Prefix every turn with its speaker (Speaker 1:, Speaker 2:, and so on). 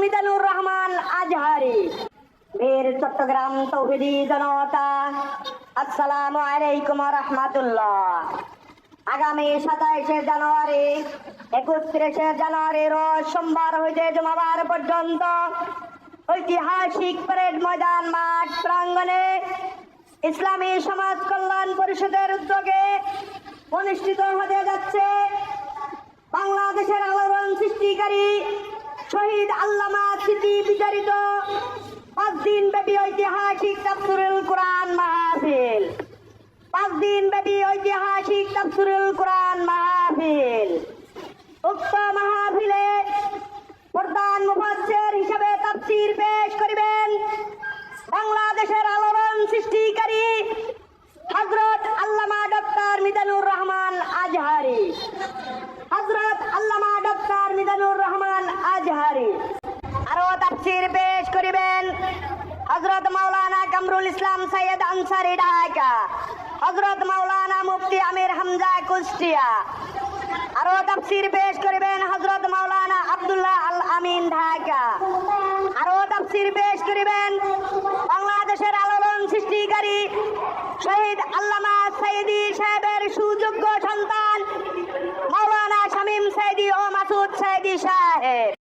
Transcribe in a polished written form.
Speaker 1: মিজানুর রহমান আজহারি। বীর চট্টগ্রাম তৌহিদি জনতা, আসসালামু আলাইকুম রহমাতুল্লাহ। আগামী 27শে জানুয়ারি 31শে জানুয়ারি রোজ সোমবার হইতে জুমাবার পর্যন্ত ঐতিহাসিক প্যারেড ময়দান মাঠ প্রাঙ্গণে ইসলামী সমাজ কল্যাণ পরিষদের উদ্যোগে অনুষ্ঠিত হতে যাচ্ছে বাংলাদেশের আলোড়ন সৃষ্টিকারী শহীদ আল্লামা স্মৃতি বিতাড়িত 5 দিন ব্যাপী ঐতিহাসিক তাফসীরুল কোরআন মাহফিল। 5 দিন ব্যাপী ঐতিহাসিক তাফসীরুল কোরআন মাহফিল। উক্ত মাহফিলে প্রধান মুফাসসির হিসেবে তাফসীর পেশ করিবেন বাংলাদেশের আলোড়ন সৃষ্টিকারী হযরত আল্লামা ডক্টর মিজানুর রহমান আজহারি। হযরত আল্লামা ডক্টর মিজানুর রহমান আজহারি। আরো তাফসীর পেশ করিবেন হযরত মাওলানা কামরুল ইসলাম সৈয়দ আনসারী ঢাকা, হযরত মাওলানা মুফতি আমির হামজা কুষ্টিয়া। আরো তাফসীর পেশ করিবেন হযরত মাওলানা আব্দুল্লাহ আল আমিন ঢাকা। আরো তাফসীর পেশ করিবেন বাংলাদেশের আলোড়ন সৃষ্টিকারী শহীদ আল্লামা সাইদি সাহেবের সুযোগ্য সন্তান মাওলানা শামীম সাইদি ও মাসুদ সাইদি সাহেব।